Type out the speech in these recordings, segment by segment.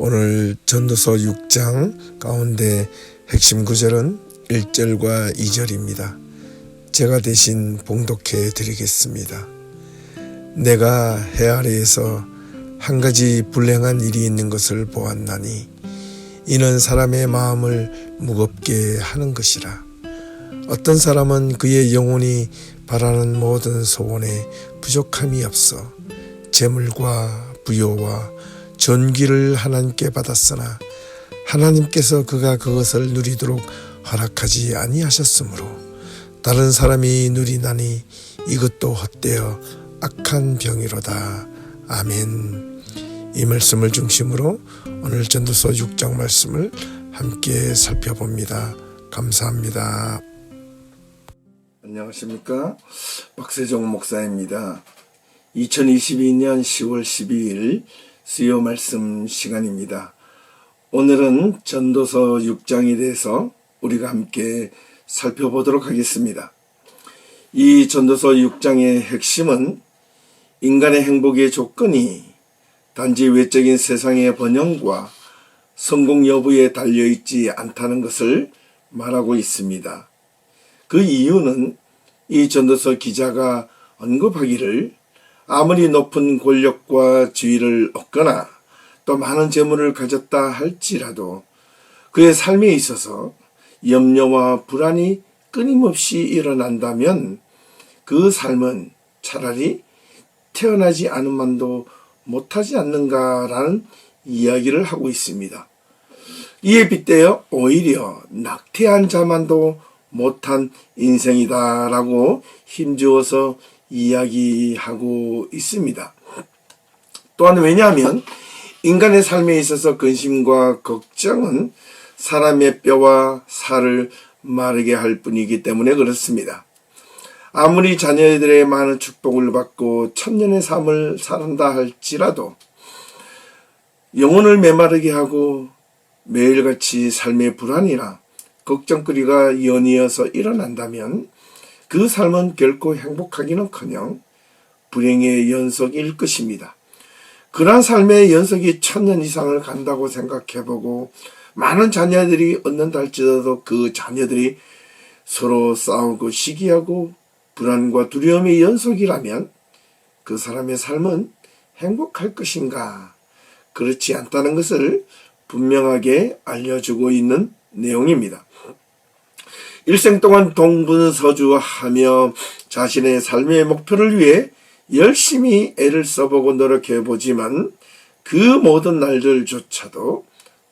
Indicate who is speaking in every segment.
Speaker 1: 오늘 전도서 6장 가운데 핵심 구절은 1절과 2절입니다. 제가 대신 봉독해 드리겠습니다. 내가 해 아래에서 한 가지 불행한 일이 있는 것을 보았나니 이는 사람의 마음을 무겁게 하는 것이라. 어떤 사람은 그의 영혼이 바라는 모든 소원에 부족함이 없어 재물과 부요와 존귀를 하나님께 받았으나 하나님께서 그가 그것을 누리도록 허락하지 아니하셨으므로 다른 사람이 누리나니 이것도 헛되어 악한 병이로다. 아멘. 이 말씀을 중심으로 오늘 전도서 6장 말씀을 함께 살펴봅니다. 감사합니다. 안녕하십니까? 박세종 목사입니다. 2022년 10월 12일 수요 말씀 시간입니다. 오늘은 전도서 6장에 대해서 우리가 함께 살펴보도록 하겠습니다. 이 전도서 6장의 핵심은 인간의 행복의 조건이 단지 외적인 세상의 번영과 성공 여부에 달려있지 않다는 것을 말하고 있습니다. 그 이유는 이 전도서 기자가 언급하기를 아무리 높은 권력과 지위를 얻거나 또 많은 재물을 가졌다 할지라도 그의 삶에 있어서 염려와 불안이 끊임없이 일어난다면 그 삶은 차라리 태어나지 않은 만도 못하지 않는가라는 이야기를 하고 있습니다. 이에 빗대어 오히려 낙태한 자만도 못한 인생이다라고 힘주어서 이야기하고 있습니다. 또한 왜냐하면 인간의 삶에 있어서 근심과 걱정은 사람의 뼈와 살을 마르게 할 뿐이기 때문에 그렇습니다. 아무리 자녀들의 많은 축복을 받고 천년의 삶을 산다 할지라도 영혼을 메마르게 하고 매일같이 삶의 불안이나 걱정거리가 연이어서 일어난다면 그 삶은 결코 행복하기는커녕 불행의 연속일 것입니다. 그러한 삶의 연속이 1000년 이상을 간다고 생각해보고 많은 자녀들이 얻는다 할지라도 그 자녀들이 서로 싸우고 시기하고 불안과 두려움의 연속이라면 그 사람의 삶은 행복할 것인가? 그렇지 않다는 것을 분명하게 알려주고 있는 내용입니다. 일생 동안 동분서주하며 자신의 삶의 목표를 위해 열심히 애를 써보고 노력해보지만 그 모든 날들조차도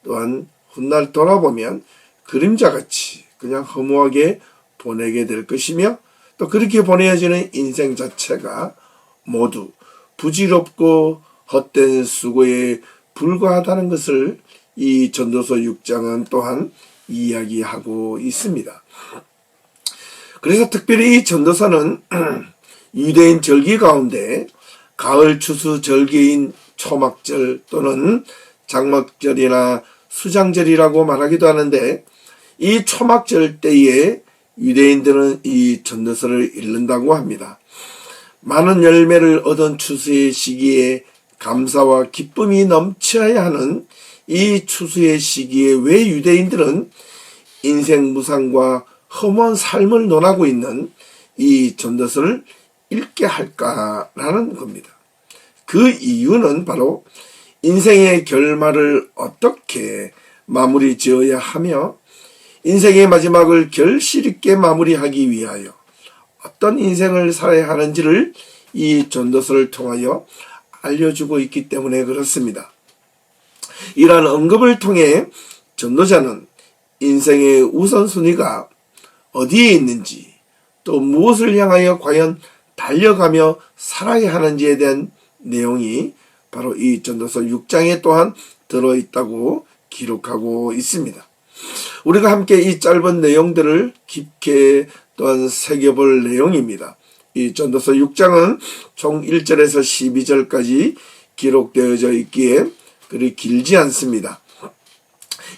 Speaker 1: 또한 훗날 돌아보면 그림자같이 그냥 허무하게 보내게 될 것이며 또 그렇게 보내어지는 인생 자체가 모두 부질없고 헛된 수고에 불과하다는 것을 이 전도서 6장은 또한 이야기하고 있습니다. 그래서 특별히 이 전도서는 유대인 절기 가운데 가을 추수 절기인 초막절 또는 장막절이나 수장절이라고 말하기도 하는데 이 초막절 때에 유대인들은 이 전도서를 읽는다고 합니다. 많은 열매를 얻은 추수의 시기에 감사와 기쁨이 넘쳐야 하는 이 추수의 시기에 왜 유대인들은 인생 무상과 험한 삶을 논하고 있는 이 전도서를 읽게 할까라는 겁니다. 그 이유는 바로 인생의 결말을 어떻게 마무리 지어야 하며 인생의 마지막을 결실 있게 마무리하기 위하여 어떤 인생을 살아야 하는지를 이 전도서를 통하여 알려주고 있기 때문에 그렇습니다. 이러한 언급을 통해 전도자는 인생의 우선순위가 어디에 있는지 또 무엇을 향하여 과연 달려가며 살아야 하는지에 대한 내용이 바로 이 전도서 6장에 또한 들어있다고 기록하고 있습니다. 우리가 함께 이 짧은 내용들을 깊게 또한 새겨볼 내용입니다. 이 전도서 6장은 총 1절에서 12절까지 기록되어져 있기에 그리 길지 않습니다.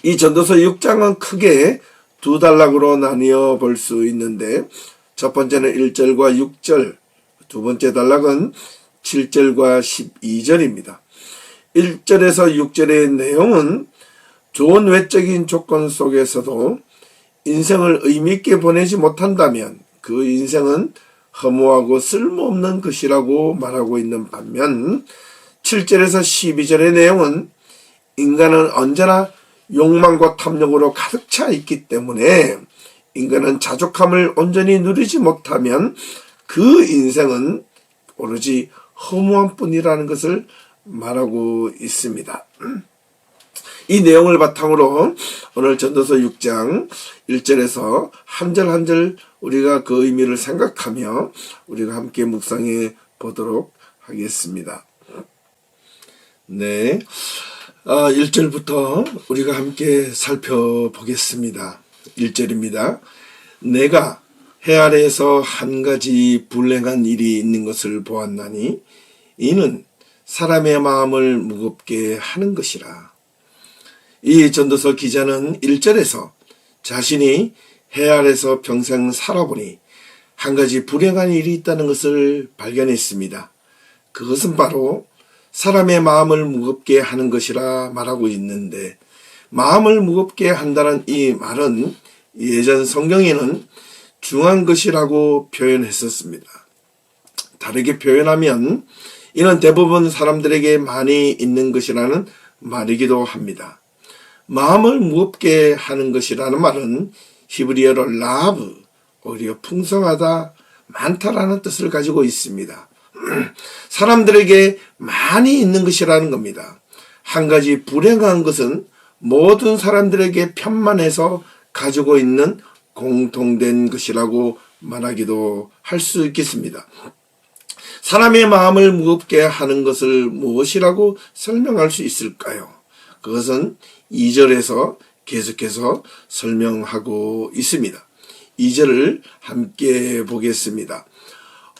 Speaker 1: 이 전도서 6장은 크게 두 단락으로 나뉘어 볼 수 있는데 첫 번째는 1절과 6절, 두 번째 단락은 7절과 12절입니다. 1절에서 6절의 내용은 좋은 외적인 조건 속에서도 인생을 의미있게 보내지 못한다면 그 인생은 허무하고 쓸모없는 것이라고 말하고 있는 반면 7절에서 12절의 내용은 인간은 언제나 욕망과 탐욕으로 가득 차 있기 때문에 인간은 자족함을 온전히 누리지 못하면 그 인생은 오로지 허무한 뿐이라는 것을 말하고 있습니다. 이 내용을 바탕으로 오늘 전도서 6장 1절에서 한 절 한 절 우리가 그 의미를 생각하며 우리가 함께 묵상해 보도록 하겠습니다. 네, 1절부터 우리가 함께 살펴보겠습니다. 1절입니다. 내가 해 아래에서 한 가지 불행한 일이 있는 것을 보았나니 이는 사람의 마음을 무겁게 하는 것이라. 이 전도서 기자는 1절에서 자신이 해 아래에서 평생 살아보니 한 가지 불행한 일이 있다는 것을 발견했습니다. 그것은 바로 사람의 마음을 무겁게 하는 것이라 말하고 있는데, 마음을 무겁게 한다는 이 말은 예전 성경에는 중한 것이라고 표현했었습니다. 다르게 표현하면 이는 대부분 사람들에게 많이 있는 것이라는 말이기도 합니다. 마음을 무겁게 하는 것이라는 말은 히브리어로 라브, 오히려 풍성하다, 많다라는 뜻을 가지고 있습니다. 사람들에게 많이 있는 것이라는 겁니다. 한 가지 불행한 것은 모든 사람들에게 편만해서 가지고 있는 공통된 것이라고 말하기도 할 수 있겠습니다. 사람의 마음을 무겁게 하는 것을 무엇이라고 설명할 수 있을까요? 그것은 2절에서 계속해서 설명하고 있습니다. 2절을 함께 보겠습니다.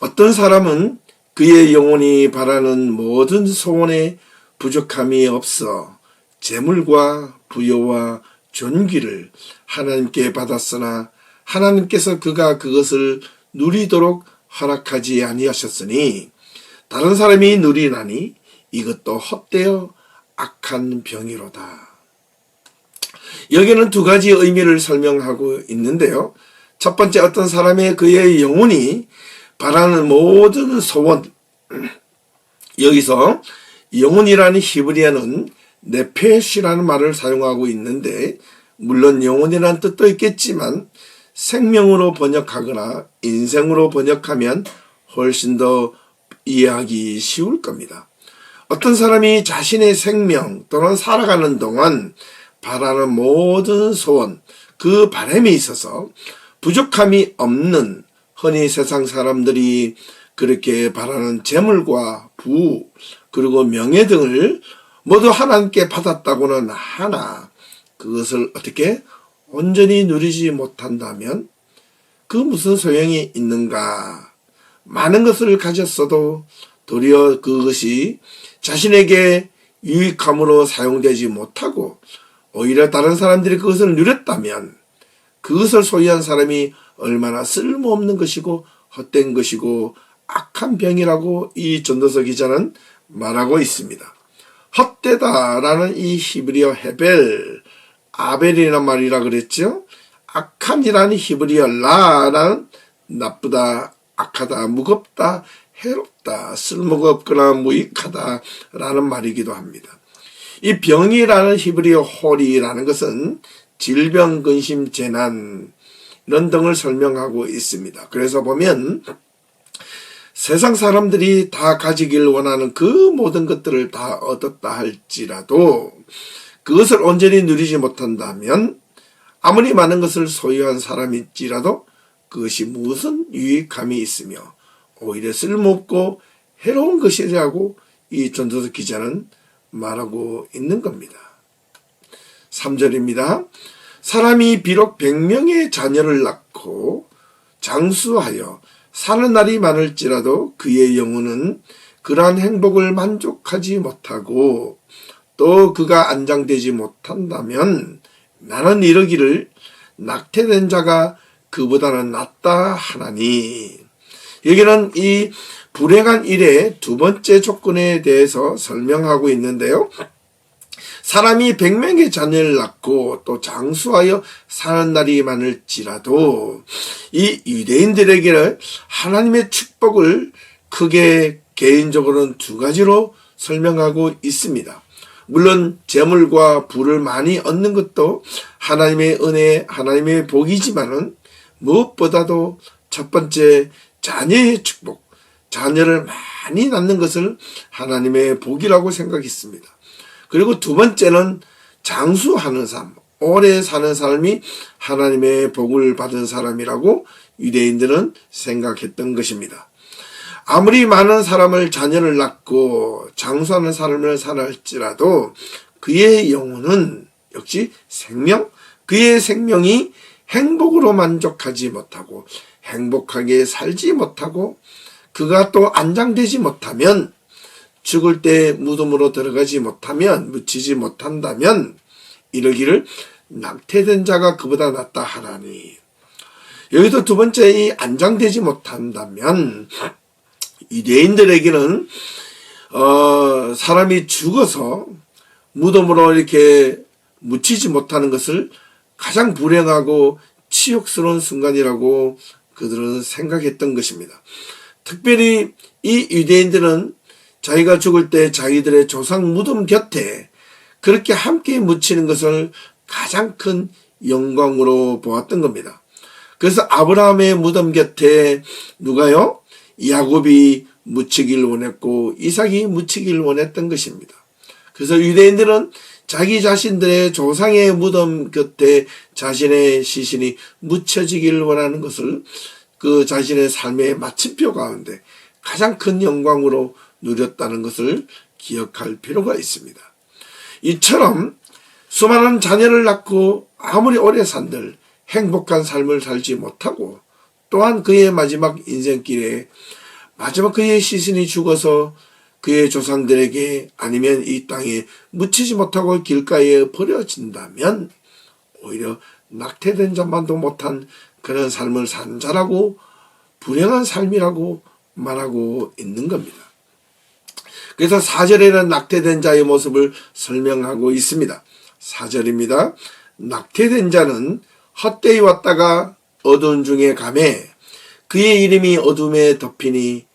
Speaker 1: 어떤 사람은 그의 영혼이 바라는 모든 소원에 부족함이 없어 재물과 부여와 존귀를 하나님께 받았으나 하나님께서 그가 그것을 누리도록 허락하지 아니하셨으니 다른 사람이 누리나니 이것도 헛되어 악한 병이로다. 여기는 두 가지 의미를 설명하고 있는데요. 첫 번째, 어떤 사람의 그의 영혼이 바라는 모든 소원, 여기서 영혼이라는 히브리어는 네페시라는 말을 사용하고 있는데, 물론 영혼이라는 뜻도 있겠지만 생명으로 번역하거나 인생으로 번역하면 훨씬 더 이해하기 쉬울 겁니다. 어떤 사람이 자신의 생명 또는 살아가는 동안 바라는 모든 소원, 그 바람에 있어서 부족함이 없는, 흔히 세상 사람들이 그렇게 바라는 재물과 부 그리고 명예 등을 모두 하나님께 받았다고는 하나 그것을 어떻게 온전히 누리지 못한다면 그 무슨 소용이 있는가? 많은 것을 가졌어도 도리어 그것이 자신에게 유익함으로 사용되지 못하고 오히려 다른 사람들이 그것을 누렸다면 그것을 소유한 사람이 얼마나 쓸모없는 것이고 헛된 것이고 악한 병이라고 이 전도서 기자는 말하고 있습니다. 헛되다라는 이 히브리어 헤벨, 아벨이라는 말이라 그랬죠. 악함이라는 히브리어 라라는 나쁘다, 악하다, 무겁다, 해롭다, 쓸모가 없거나 무익하다 라는 말이기도 합니다. 이 병이라는 히브리어 홀이라는 것은 질병, 근심, 재난 이런 등을 설명하고 있습니다. 그래서 보면 세상 사람들이 다 가지길 원하는 그 모든 것들을 다 얻었다 할지라도 그것을 온전히 누리지 못한다면 아무리 많은 것을 소유한 사람일지라도 그것이 무슨 유익함이 있으며 오히려 쓸모없고 해로운 것이라고 이 전도서 기자는 말하고 있는 겁니다. 3절입니다. 사람이 비록 100명의 자녀를 낳고 장수하여 사는 날이 많을지라도 그의 영혼은 그러한 행복을 만족하지 못하고 또 그가 안장되지 못한다면 나는 이러기를 낙태된 자가 그보다는 낫다 하나니. 여기는 이 불행한 일의 두 번째 조건에 대해서 설명하고 있는데요. 사람이 100명의 자녀를 낳고 또 장수하여 사는 날이 많을지라도 이 유대인들에게는 하나님의 축복을 크게 개인적으로는 두 가지로 설명하고 있습니다. 물론 재물과 부를 많이 얻는 것도 하나님의 은혜, 하나님의 복이지만은 무엇보다도 첫 번째 자녀의 축복, 자녀를 많이 낳는 것을 하나님의 복이라고 생각했습니다. 그리고 두 번째는 장수하는 삶, 오래 사는 삶이 하나님의 복을 받은 사람이라고 유대인들은 생각했던 것입니다. 아무리 많은 사람을 자녀를 낳고 장수하는 삶을 살았지라도 그의 영혼은 역시 생명, 그의 생명이 행복으로 만족하지 못하고 행복하게 살지 못하고 그가 또 안장되지 못하면 죽을 때 무덤으로 들어가지 못하면 묻히지 못한다면 이르기를 낙태된 자가 그보다 낫다 하나니. 여기도 두 번째 이 안장되지 못한다면 유대인들에게는 사람이 죽어서 무덤으로 이렇게 묻히지 못하는 것을 가장 불행하고 치욕스러운 순간이라고 그들은 생각했던 것입니다. 특별히 이 유대인들은 자기가 죽을 때 자기들의 조상 무덤 곁에 그렇게 함께 묻히는 것을 가장 큰 영광으로 보았던 겁니다. 그래서 아브라함의 무덤 곁에 누가요? 야곱이 묻히길 원했고 이삭이 묻히길 원했던 것입니다. 그래서 유대인들은 자기 자신들의 조상의 무덤 곁에 자신의 시신이 묻혀지길 원하는 것을 그 자신의 삶의 마침표 가운데 가장 큰 영광으로 누렸다는 것을 기억할 필요가 있습니다. 이처럼 수많은 자녀를 낳고 아무리 오래 산들 행복한 삶을 살지 못하고 또한 그의 마지막 인생길에 마지막 그의 시신이 죽어서 그의 조상들에게 아니면 이 땅에 묻히지 못하고 길가에 버려진다면 오히려 낙태된 자만도 못한 그런 삶을 산 자라고 불행한 삶이라고 말하고 있는 겁니다. 그래서 4절에는 낙태된 자의 모습을 설명하고 있습니다. 4절입니다. 낙태된 자는 헛되이 왔다가 어두운 중에 가매 그의 이름이 어둠에 덮이니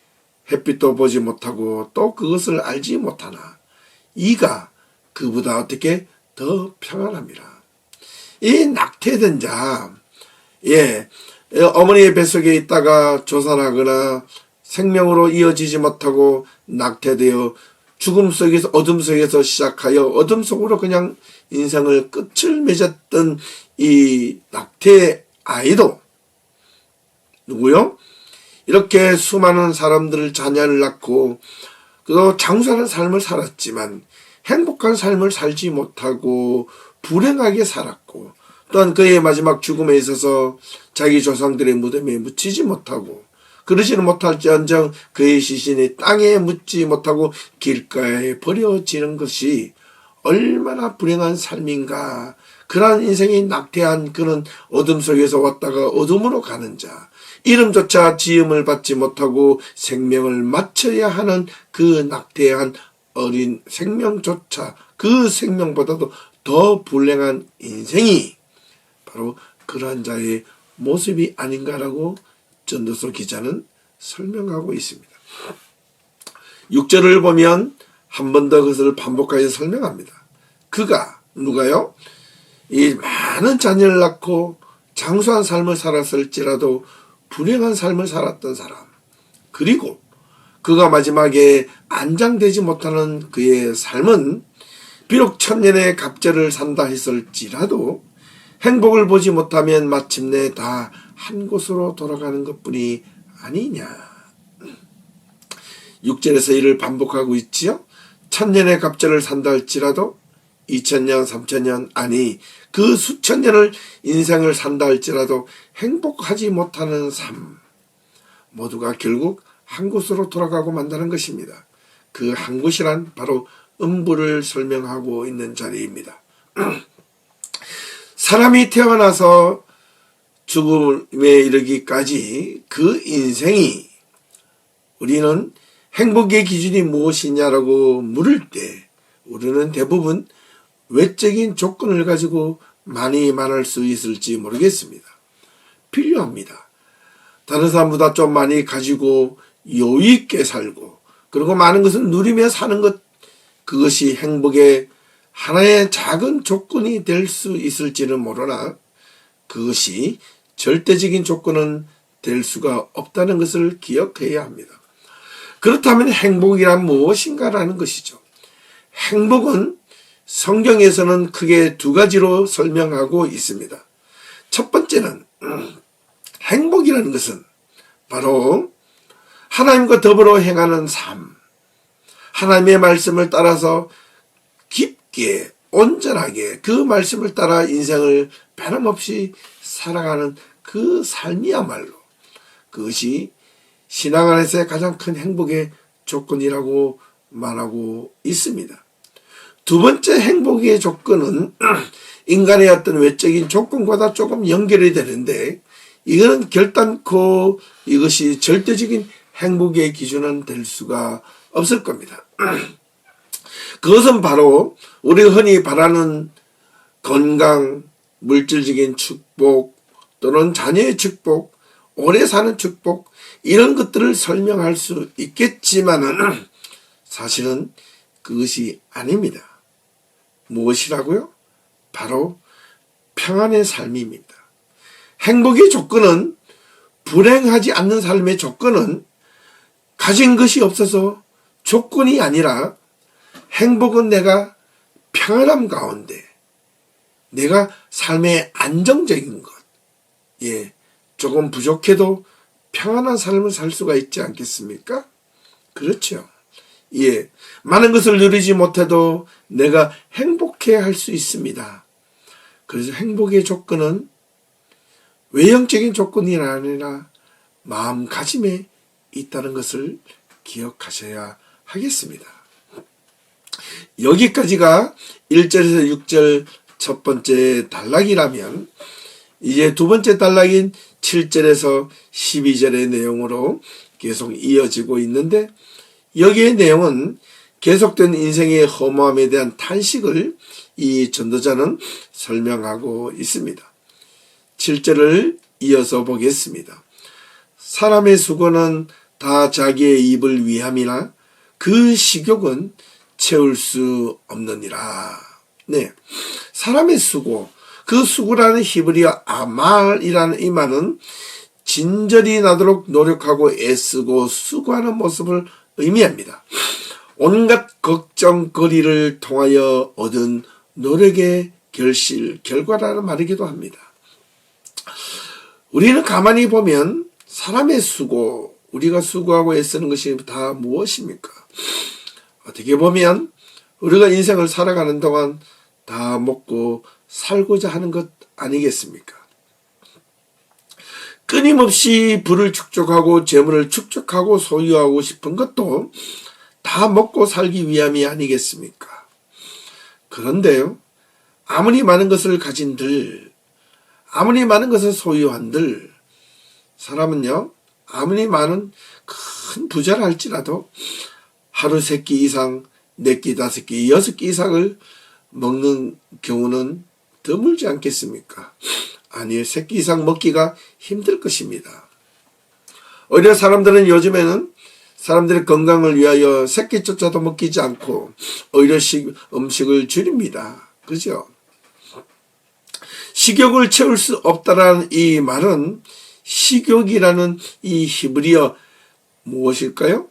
Speaker 1: 햇빛도 보지 못하고 또 그것을 알지 못하나 이가 그보다 어떻게 더 평안합니다. 이 낙태된 자, 어머니의 뱃속에 있다가 조산하거나 생명으로 이어지지 못하고 낙태되어 죽음 속에서 어둠 속에서 시작하여 어둠 속으로 그냥 인생을 끝을 맺었던 이 낙태 아이도 누구요? 이렇게 수많은 사람들을 자녀를 낳고 또 장수하는 삶을 살았지만 행복한 삶을 살지 못하고 불행하게 살았고 또한 그의 마지막 죽음에 있어서 자기 조상들의 무덤에 묻히지 못하고 그러지는 못할지언정 그의 시신이 땅에 묻지 못하고 길가에 버려지는 것이 얼마나 불행한 삶인가. 그러한 인생이 낙태한 그는 어둠 속에서 왔다가 어둠으로 가는 자, 이름조차 지음을 받지 못하고 생명을 마쳐야 하는 그 낙태한 어린 생명조차 그 생명보다도 더 불행한 인생이 바로 그러한 자의 모습이 아닌가라고 전도서 기자는 설명하고 있습니다. 6절을 보면 한 번 더 그것을 반복하여 설명합니다. 그가 누가요? 이 많은 자녀를 낳고 장수한 삶을 살았을지라도 불행한 삶을 살았던 사람, 그리고 그가 마지막에 안장되지 못하는 그의 삶은 비록 천년의 갑절을 산다 했을지라도 행복을 보지 못하면 마침내 다 한 곳으로 돌아가는 것뿐이 아니냐. 6절에서 이를 반복하고 있지요. 천년의 갑절을 산다 할지라도 2000년, 3000년 아니 그 수천 년을 인생을 산다 할지라도 행복하지 못하는 삶 모두가 결국 한 곳으로 돌아가고 만다는 것입니다. 그 한 곳이란 바로 음부를 설명하고 있는 자리입니다. 사람이 태어나서 죽음에 이르기까지 그 인생이 우리는 행복의 기준이 무엇이냐라고 물을 때 우리는 대부분 외적인 조건을 가지고 많이 말할 수 있을지 모르겠습니다. 필요합니다. 다른 사람보다 좀 많이 가지고 여유 있게 살고 그리고 많은 것을 누리며 사는 것, 그것이 행복의 하나의 작은 조건이 될 수 있을지는 모르나 그것이 절대적인 조건은 될 수가 없다는 것을 기억해야 합니다. 그렇다면 행복이란 무엇인가라는 것이죠. 행복은 성경에서는 크게 두 가지로 설명하고 있습니다. 첫 번째는 행복이라는 것은 바로 하나님과 더불어 행하는 삶, 하나님의 말씀을 따라서 깊게 온전하게 그 말씀을 따라 인생을 변함없이 살아가는 그 삶이야말로 그것이 신앙 안에서의 가장 큰 행복의 조건이라고 말하고 있습니다. 두 번째 행복의 조건은 인간의 어떤 외적인 조건과도 조금 연결이 되는데 이거는 결단코 이것이 절대적인 행복의 기준은 될 수가 없을 겁니다. 그것은 바로 우리가 흔히 바라는 건강, 물질적인 축복 또는 자녀의 축복, 오래 사는 축복 이런 것들을 설명할 수 있겠지만은 사실은 그것이 아닙니다. 무엇이라고요? 바로 평안의 삶입니다. 행복의 조건은 불행하지 않는 삶의 조건은 가진 것이 없어서 조건이 아니라 행복은 내가 평안함 가운데 내가 삶의 안정적인 것, 조금 부족해도 평안한 삶을 살 수가 있지 않겠습니까? 그렇죠. 많은 것을 누리지 못해도 내가 행복해 할 수 있습니다. 그래서 행복의 조건은 외형적인 조건이 아니라 마음가짐에 있다는 것을 기억하셔야 하겠습니다. 여기까지가 1절에서 6절 첫 번째 단락이라면 이제 두 번째 단락인 7절에서 12절의 내용으로 계속 이어지고 있는데 여기의 내용은 계속된 인생의 허무함에 대한 탄식을 이 전도자는 설명하고 있습니다. 7절을 이어서 보겠습니다. 사람의 수고는 다 자기의 입을 위함이나 그 식욕은 채울 수 없느니라. 사람의 수고, 그 수고라는 히브리어 아말이라는 이 말은 진절이 나도록 노력하고 애쓰고 수고하는 모습을 의미합니다. 온갖 걱정거리를 통하여 얻은 노력의 결과라는 말이기도 합니다. 우리는 가만히 보면 사람의 수고, 우리가 수고하고 애쓰는 것이 다 무엇입니까? 어떻게 보면 우리가 인생을 살아가는 동안 다 먹고 살고자 하는 것 아니겠습니까? 끊임없이 부를 축적하고 재물을 축적하고 소유하고 싶은 것도 다 먹고 살기 위함이 아니겠습니까? 그런데요, 아무리 많은 것을 가진들, 아무리 많은 것을 소유한들, 사람은요, 아무리 많은 큰 부자를 할지라도 하루 3끼 이상, 4끼, 5끼, 6끼 이상을 먹는 경우는 드물지 않겠습니까? 아니요, 3끼 이상 먹기가 힘들 것입니다. 오히려 사람들은 요즘에는 사람들의 건강을 위하여 3끼조차도 먹이지 않고 오히려 음식을 줄입니다. 그죠? 식욕을 채울 수 없다라는 이 말은 식욕이라는 이 히브리어 무엇일까요?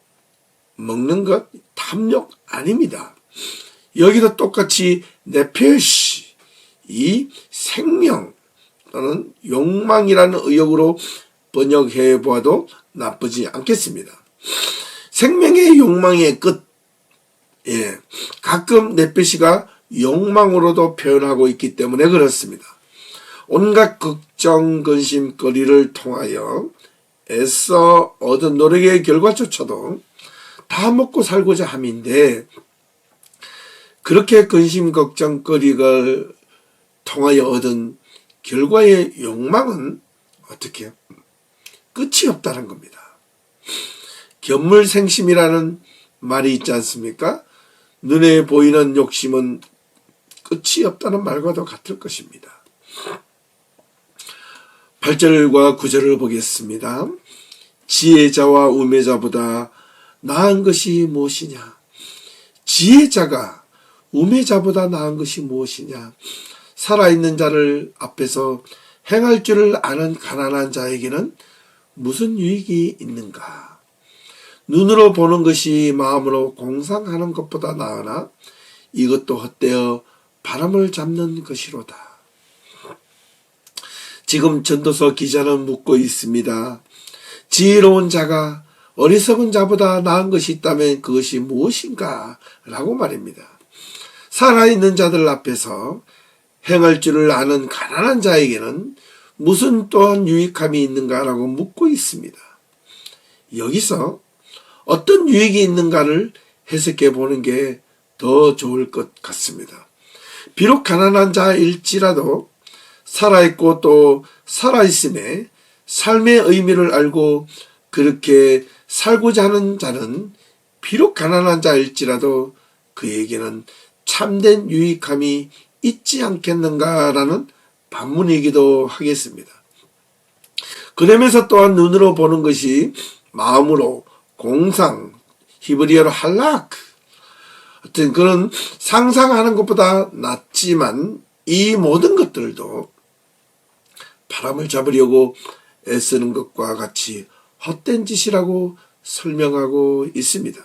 Speaker 1: 먹는 것, 탐욕 아닙니다. 여기도 똑같이 네페시, 이 생명 또는 욕망이라는 의역으로 번역해 보아도 나쁘지 않겠습니다. 생명의 욕망의 끝, 가끔 네페시가 욕망으로도 표현하고 있기 때문에 그렇습니다. 온갖 걱정, 근심거리를 통하여 애써 얻은 노력의 결과조차도 다 먹고 살고자 함인데 그렇게 근심, 걱정거리를 통하여 얻은 결과의 욕망은 어떻게 해요? 끝이 없다는 겁니다. 견물생심이라는 말이 있지 않습니까? 눈에 보이는 욕심은 끝이 없다는 말과도 같을 것입니다. 8절과 9절을 보겠습니다. 지혜자와 우매자보다 나은 것이 무엇이냐? 지혜자가 우매자보다 나은 것이 무엇이냐? 살아있는 자를 앞에서 행할 줄을 아는 가난한 자에게는 무슨 유익이 있는가? 눈으로 보는 것이 마음으로 공상하는 것보다 나으나 이것도 헛되어 바람을 잡는 것이로다. 지금 전도서 기자는 묻고 있습니다. 지혜로운 자가 어리석은 자보다 나은 것이 있다면 그것이 무엇인가? 라고 말입니다. 살아있는 자들 앞에서 행할 줄을 아는 가난한 자에게는 무슨 또한 유익함이 있는가라고 묻고 있습니다. 여기서 어떤 유익이 있는가를 해석해 보는 게 더 좋을 것 같습니다. 비록 가난한 자일지라도 살아있고 또 살아있음에 삶의 의미를 알고 그렇게 살고자 하는 자는 비록 가난한 자일지라도 그에게는 참된 유익함이 있지 않겠는가라는 반문이기도 하겠습니다. 그러면서 또한 눈으로 보는 것이 마음으로 공상, 히브리어로 할락, 하여튼 그런 상상하는 것보다 낫지만 이 모든 것들도 바람을 잡으려고 애쓰는 것과 같이 헛된 짓이라고 설명하고 있습니다.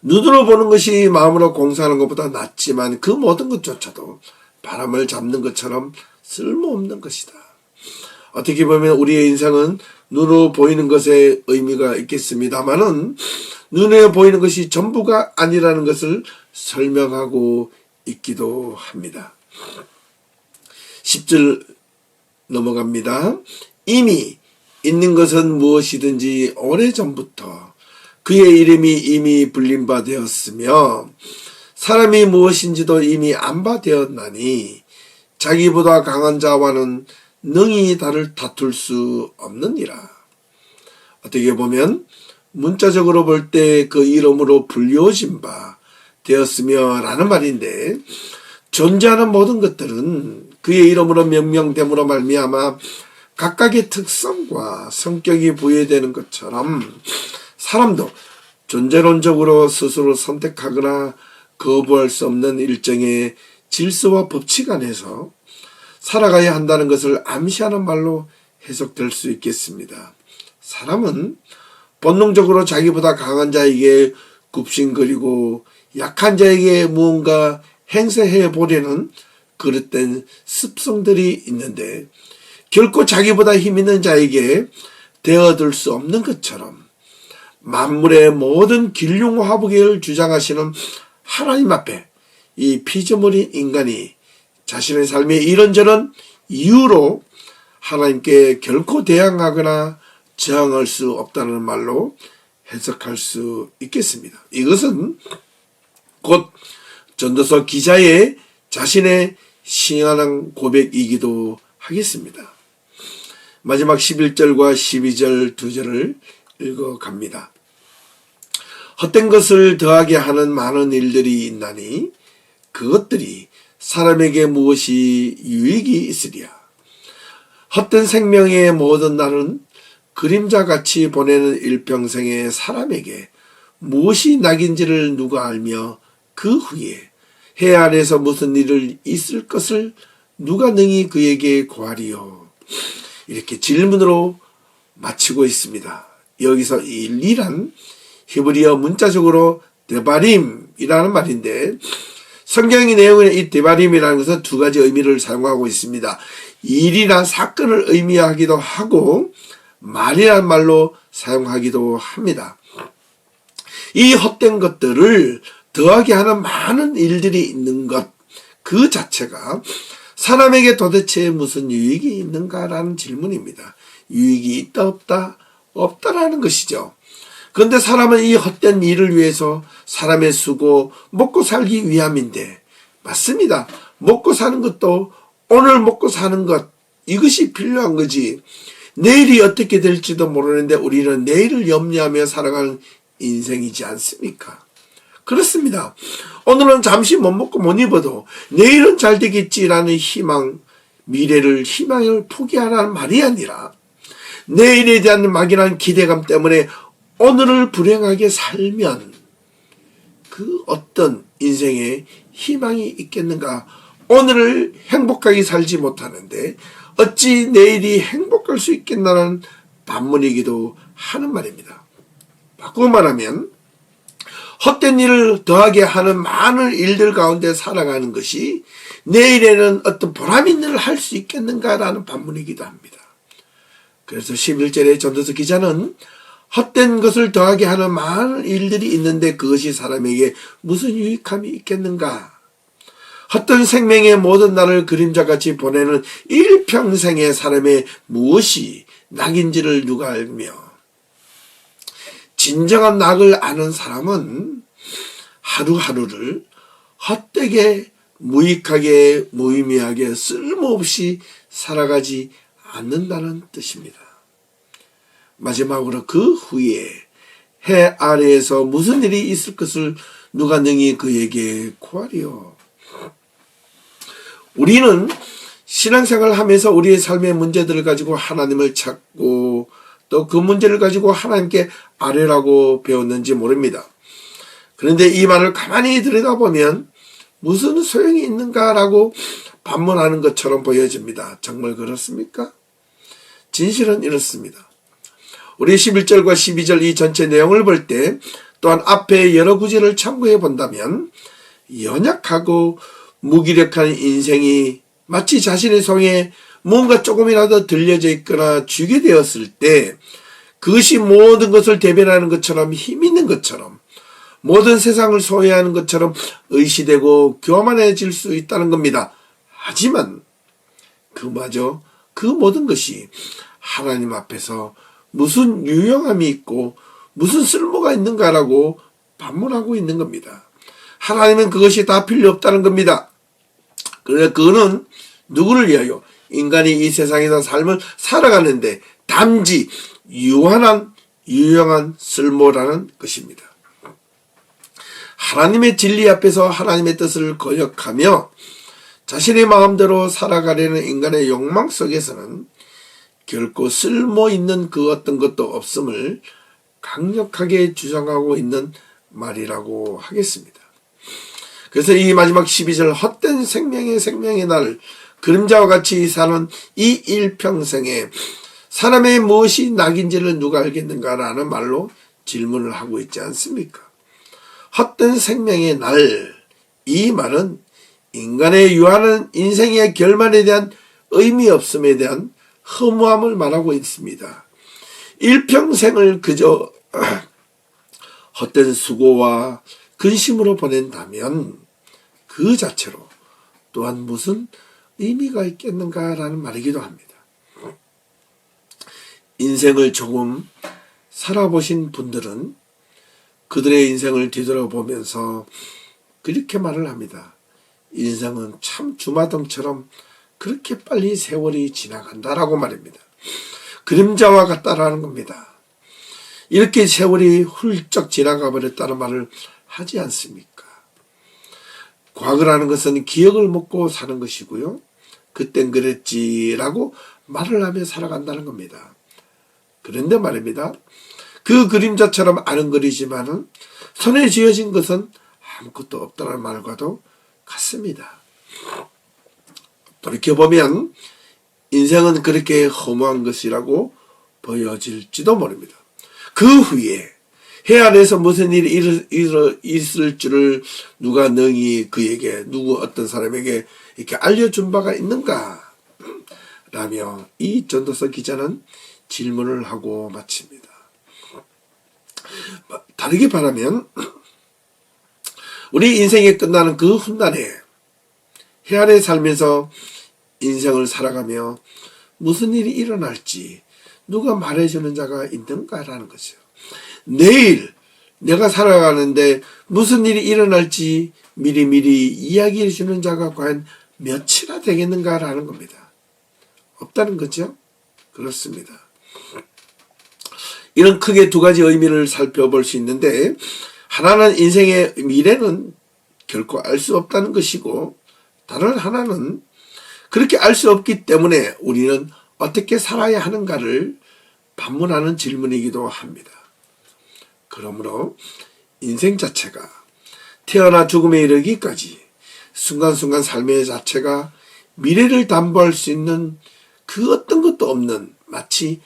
Speaker 1: 눈으로 보는 것이 마음으로 공상하는 것보다 낫지만 그 모든 것조차도 바람을 잡는 것처럼 쓸모없는 것이다. 어떻게 보면 우리의 인생은 눈으로 보이는 것에 의미가 있겠습니다만은 눈에 보이는 것이 전부가 아니라는 것을 설명하고 있기도 합니다. 10절 넘어갑니다. 이미 있는 것은 무엇이든지 오래전부터 그의 이름이 이미 불린 바 되었으며 사람이 무엇인지도 이미 안 바 되었나니 자기보다 강한 자와는 능히 다를 다툴 수 없느니라. 어떻게 보면 문자적으로 볼 때 그 이름으로 불려진 바 되었으며 라는 말인데 존재하는 모든 것들은 그의 이름으로 명명됨으로 말미암아 각각의 특성과 성격이 부여되는 것처럼 사람도 존재론적으로 스스로 선택하거나 거부할 수 없는 일정의 질서와 법칙 안에서 살아가야 한다는 것을 암시하는 말로 해석될 수 있겠습니다. 사람은 본능적으로 자기보다 강한 자에게 굽신거리고 약한 자에게 무언가 행세해 보려는 그릇된 습성들이 있는데 결코 자기보다 힘있는 자에게 대어들 수 없는 것처럼 만물의 모든 길흉화부계를 주장하시는 하나님 앞에 이 피조물인 인간이 자신의 삶의 이런저런 이유로 하나님께 결코 대항하거나 저항할 수 없다는 말로 해석할 수 있겠습니다. 이것은 곧 전도서 기자의 자신의 신앙 고백이기도 하겠습니다. 마지막 11절과 12절 두 절을 읽어갑니다. 헛된 것을 더하게 하는 많은 일들이 있나니 그것들이 사람에게 무엇이 유익이 있으랴. 헛된 생명의 모든 날은 그림자같이 보내는 일평생의 사람에게 무엇이 낙인지를 누가 알며 그 후에 해 안에서 무슨 일을 있을 것을 누가 능히 그에게 구하리요. 이렇게 질문으로 마치고 있습니다. 여기서 이 일이란 히브리어 문자적으로 데바림이라는 말인데 성경의 내용에 이 데바림이라는 것은 두 가지 의미를 사용하고 있습니다. 일이란 사건을 의미하기도 하고 말이란 말로 사용하기도 합니다. 이 헛된 것들을 더하게 하는 많은 일들이 있는 것 그 자체가 사람에게 도대체 무슨 유익이 있는가라는 질문입니다. 유익이 있다 없다? 없다라는 것이죠. 그런데 사람은 이 헛된 일을 위해서 사람의 수고 먹고 살기 위함인데 맞습니다. 먹고 사는 것도 오늘 먹고 사는 것 이것이 필요한 거지 내일이 어떻게 될지도 모르는데 우리는 내일을 염려하며 살아가는 인생이지 않습니까? 그렇습니다. 오늘은 잠시 못 먹고 못 입어도 내일은 잘 되겠지라는 희망, 미래를 희망을 포기하라는 말이 아니라 내일에 대한 막연한 기대감 때문에 오늘을 불행하게 살면 그 어떤 인생에 희망이 있겠는가? 오늘을 행복하게 살지 못하는데 어찌 내일이 행복할 수 있겠나는 반문이기도 하는 말입니다. 바꾸어 말하면 헛된 일을 더하게 하는 많은 일들 가운데 살아가는 것이 내일에는 어떤 보람 있는 일을 할 수 있겠는가라는 반문이기도 합니다. 그래서 11절의 전도서 기자는 헛된 것을 더하게 하는 많은 일들이 있는데 그것이 사람에게 무슨 유익함이 있겠는가? 헛된 생명의 모든 날을 그림자같이 보내는 일평생의 사람의 무엇이 낙인지를 누가 알며 진정한 낙을 아는 사람은 하루하루를 헛되게 무익하게 무의미하게 쓸모없이 살아가지 않는다는 뜻입니다. 마지막으로 그 후에 해 아래에서 무슨 일이 있을 것을 누가 능히 그에게 구하리요. 우리는 신앙생활을 하면서 우리의 삶의 문제들을 가지고 하나님을 찾고 또 그 문제를 가지고 하나님께 아뢰라고 배웠는지 모릅니다. 그런데 이 말을 가만히 들여다보면 무슨 소용이 있는가라고 반문하는 것처럼 보여집니다. 정말 그렇습니까? 진실은 이렇습니다. 우리 11절과 12절 이 전체 내용을 볼 때 또한 앞에 여러 구절을 참고해 본다면 연약하고 무기력한 인생이 마치 자신의 손에 뭔가 조금이라도 들려져 있거나 쥐게 되었을 때 그것이 모든 것을 대변하는 것처럼 힘 있는 것처럼 모든 세상을 소유하는 것처럼 의시되고 교만해질 수 있다는 겁니다. 하지만 그마저 그 모든 것이 하나님 앞에서 무슨 유용함이 있고 무슨 쓸모가 있는가라고 반문하고 있는 겁니다. 하나님은 그것이 다 필요 없다는 겁니다. 그런데 그거는 누구를 위하여? 인간이 이 세상에서 삶을 살아가는데 단지 유한한 유용한 쓸모라는 것입니다. 하나님의 진리 앞에서 하나님의 뜻을 거역하며 자신의 마음대로 살아가려는 인간의 욕망 속에서는 결코 쓸모 있는 그 어떤 것도 없음을 강력하게 주장하고 있는 말이라고 하겠습니다. 그래서 이 마지막 12절 헛된 생명의 날 그림자와 같이 사는 이 일평생에 사람의 무엇이 낙인지를 누가 알겠는가라는 말로 질문을 하고 있지 않습니까? 헛된 생명의 날, 이 말은 인간의 유한한 인생의 결말에 대한 의미 없음에 대한 허무함을 말하고 있습니다. 일평생을 그저 헛된 수고와 근심으로 보낸다면 그 자체로 또한 무슨 의미가 있겠는가라는 말이기도 합니다. 인생을 조금 살아보신 분들은 그들의 인생을 뒤돌아보면서 그렇게 말을 합니다. 인생은 참 주마등처럼 그렇게 빨리 세월이 지나간다라고 말입니다. 그림자와 같다라는 겁니다. 이렇게 세월이 훌쩍 지나가 버렸다는 말을 하지 않습니까? 과거라는 것은 기억을 먹고 사는 것이고요. 그땐 그랬지라고 말을 하며 살아간다는 겁니다. 그런데 말입니다. 그 그림자처럼 아른거리지만은 손에 쥐어진 것은 아무것도 없다는 말과도 같습니다. 돌이켜보면 인생은 그렇게 허무한 것이라고 보여질지도 모릅니다. 그 후에 해 아래에서 무슨 일이 있을 줄을 누가 능히 그에게 어떤 사람에게 이렇게 알려준 바가 있는가? 라며 이 전도서 기자는 질문을 하고 마칩니다. 다르게 말하면 우리 인생이 끝나는 그 훗날에 해 아래 살면서 인생을 살아가며 무슨 일이 일어날지 누가 말해주는 자가 있는가라는 거죠. 내일 내가 살아가는데 무슨 일이 일어날지 미리미리 이야기해 주는 자가 과연 몇이나 되겠는가라는 겁니다. 없다는 거죠. 그렇습니다. 이런 크게 두 가지 의미를 살펴볼 수 있는데, 하나는 인생의 미래는 결코 알 수 없다는 것이고, 다른 하나는 그렇게 알 수 없기 때문에 우리는 어떻게 살아야 하는가를 반문하는 질문이기도 합니다. 그러므로 인생 자체가 태어나 죽음에 이르기까지 순간순간 삶의 자체가 미래를 담보할 수 있는 그 어떤 것도 없는 마치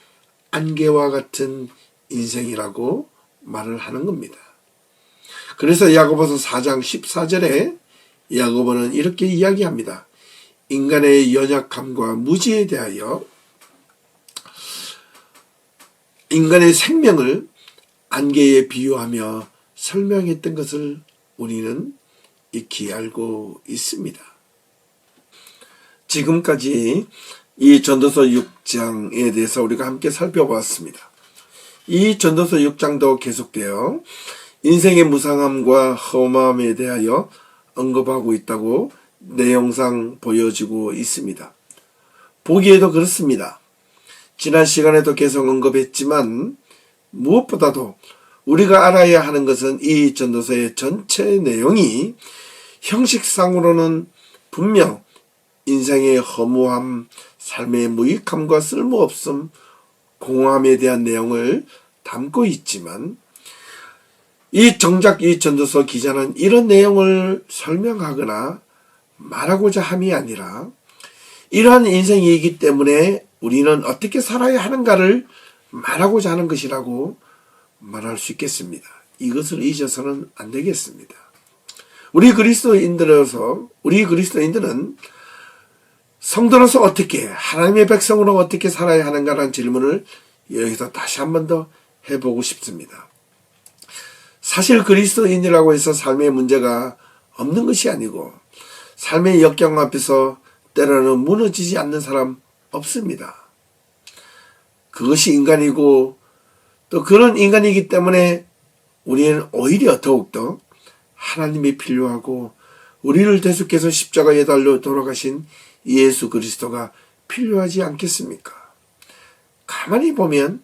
Speaker 1: 안개와 같은 인생이라고 말을 하는 겁니다. 그래서 야고보서 4장 14절에 야고보는 이렇게 이야기합니다. 인간의 연약함과 무지에 대하여 인간의 생명을 안개에 비유하며 설명했던 것을 우리는 익히 알고 있습니다. 지금까지 이 전도서 6장에 대해서 우리가 함께 살펴보았습니다. 이 전도서 6장도 계속되어 인생의 무상함과 험함에 대하여 언급하고 있다고 내용상 보여지고 있습니다. 보기에도 그렇습니다. 지난 시간에도 계속 언급했지만 무엇보다도 우리가 알아야 하는 것은 이 전도서의 전체 내용이 형식상으로는 분명 인생의 허무함, 삶의 무익함과 쓸모없음, 공허함에 대한 내용을 담고 있지만 정작 이 전도서 기자는 이런 내용을 설명하거나 말하고자 함이 아니라 이러한 인생이기 때문에 우리는 어떻게 살아야 하는가를 말하고자 하는 것이라고 말할 수 있겠습니다. 이것을 잊어서는 안 되겠습니다. 우리 그리스도인들은 성도로서 어떻게, 하나님의 백성으로 어떻게 살아야 하는가라는 질문을 여기서 다시 한 번 더 해보고 싶습니다. 사실 그리스도인이라고 해서 삶의 문제가 없는 것이 아니고 삶의 역경 앞에서 때로는 무너지지 않는 사람 없습니다. 그것이 인간이고 또 그런 인간이기 때문에 우리는 오히려 더욱더 하나님이 필요하고 우리를 대속해서 십자가에 달려 돌아가신 예수 그리스도가 필요하지 않겠습니까? 가만히 보면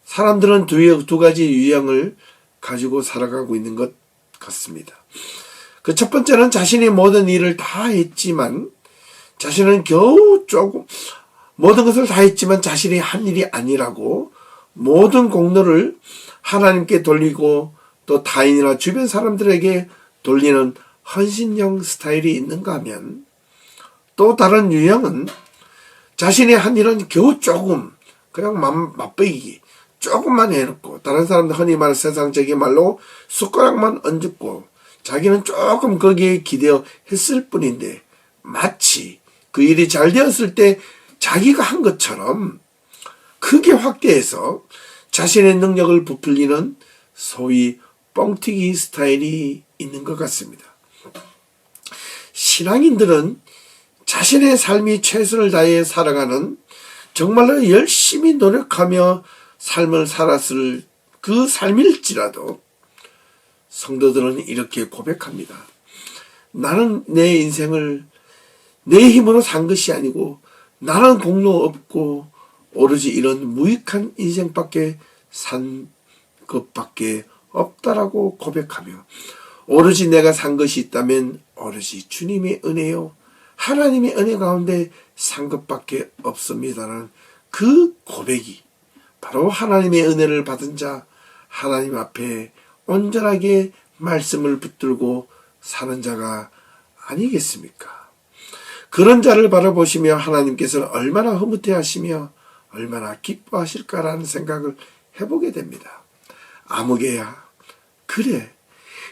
Speaker 1: 사람들은 두 가지 유형을 가지고 살아가고 있는 것 같습니다. 그 첫 번째는 자신이 모든 일을 다 했지만 자신은 겨우 모든 것을 다 했지만 자신이 한 일이 아니라고 모든 공로를 하나님께 돌리고 또 타인이나 주변 사람들에게 돌리는 헌신형 스타일이 있는가 하면, 또 다른 유형은 자신이 한 일은 겨우 조금 그냥 맛보이기 조금만 해놓고 다른 사람들 흔히 말하는 세상적인 말로 숟가락만 얹고 자기는 조금 거기에 기대어 했을 뿐인데 마치 그 일이 잘 되었을 때 자기가 한 것처럼 크게 확대해서 자신의 능력을 부풀리는 소위 뻥튀기 스타일이 있는 것 같습니다. 신앙인들은 자신의 삶이 최선을 다해 살아가는, 정말로 열심히 노력하며 삶을 살았을 그 삶일지라도 성도들은 이렇게 고백합니다. 나는 내 인생을 내 힘으로 산 것이 아니고 나는 공로 없고 오로지 이런 무익한 인생밖에 산 것밖에 없다라고 고백하며, 오로지 내가 산 것이 있다면 오로지 주님의 은혜요, 하나님의 은혜 가운데 산 것밖에 없습니다라는 그 고백이 바로 하나님의 은혜를 받은 자, 하나님 앞에 온전하게 말씀을 붙들고 사는 자가 아니겠습니까? 그런 자를 바라보시며 하나님께서는 얼마나 흐뭇해 하시며 얼마나 기뻐하실까라는 생각을 해보게 됩니다. 아무개야, 그래,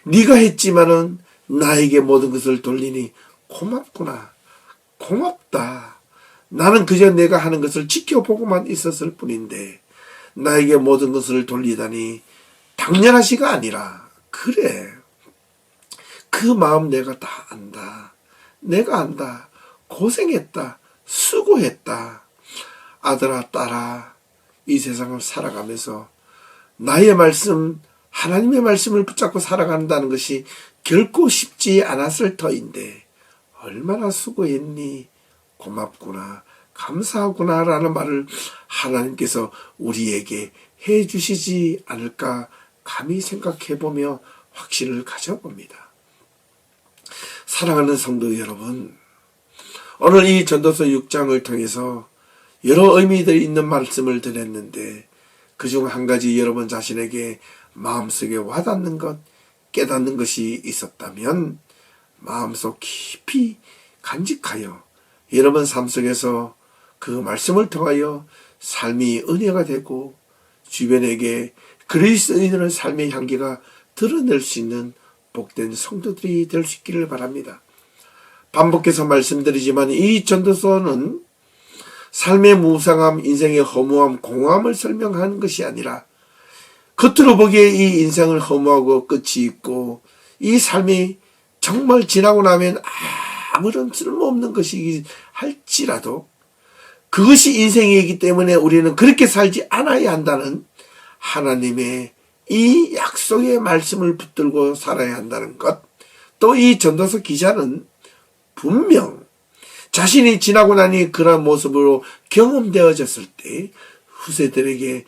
Speaker 1: 네가 했지만은 나에게 모든 것을 돌리니 고맙구나, 고맙다. 나는 그저 내가 하는 것을 지켜보고만 있었을 뿐인데 나에게 모든 것을 돌리다니 당연하시가 아니라, 그래, 그 마음 내가 다 안다. 내가 안다. 고생했다. 수고했다. 아들아, 딸아, 이 세상을 살아가면서 나의 말씀, 하나님의 말씀을 붙잡고 살아간다는 것이 결코 쉽지 않았을 터인데 얼마나 수고했니? 고맙구나. 감사하구나라는 말을 하나님께서 우리에게 해 주시지 않을까 감히 생각해보며 확신을 가져봅니다. 사랑하는 성도 여러분, 오늘 이 전도서 6장을 통해서 여러 의미들이 있는 말씀을 드렸는데 그중 한 가지 여러분 자신에게 마음속에 와닿는 것, 깨닫는 것이 있었다면 마음속 깊이 간직하여 여러분 삶 속에서 그 말씀을 통하여 삶이 은혜가 되고 주변에게 그리스도인의 삶의 향기가 드러낼 수 있는 복된 성도들이 될 수 있기를 바랍니다. 반복해서 말씀드리지만 이 전도서는 삶의 무상함, 인생의 허무함, 공허함을 설명하는 것이 아니라 겉으로 보기에 이 인생을 허무하고 끝이 있고 이 삶이 정말 지나고 나면 아무런 쓸모없는 것이기 할지라도 그것이 인생이기 때문에 우리는 그렇게 살지 않아야 한다는 하나님의 이 약속의 말씀을 붙들고 살아야 한다는 것, 또 이 전도서 기자는 분명 자신이 지나고 나니 그런 모습으로 경험되어졌을 때 후세들에게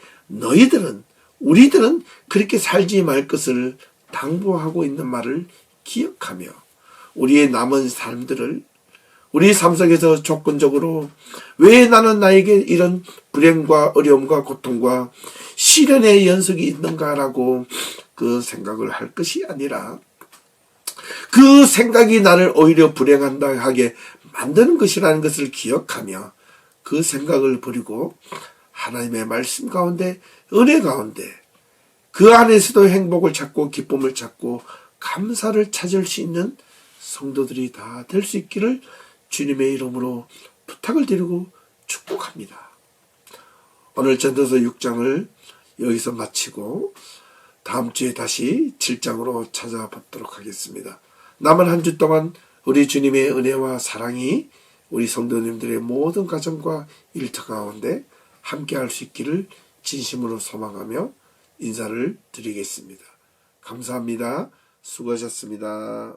Speaker 1: 우리들은 그렇게 살지 말 것을 당부하고 있는 말을 기억하며 우리의 남은 삶들을 우리 삶 속에서 조건적으로 왜 나는 나에게 이런 불행과 어려움과 고통과 시련의 연속이 있는가라고 그 생각을 할 것이 아니라 그 생각이 나를 오히려 불행하다 하게 만드는 것이라는 것을 기억하며 그 생각을 버리고 하나님의 말씀 가운데 은혜 가운데 그 안에서도 행복을 찾고 기쁨을 찾고 감사를 찾을 수 있는 성도들이 다 될 수 있기를 주님의 이름으로 부탁을 드리고 축복합니다. 오늘 전도서 6장을 여기서 마치고 다음 주에 다시 7장으로 찾아뵙도록 하겠습니다. 남은 한 주 동안 우리 주님의 은혜와 사랑이 우리 성도님들의 모든 가정과 일터 가운데 함께할 수 있기를 진심으로 소망하며 인사를 드리겠습니다. 감사합니다. 수고하셨습니다.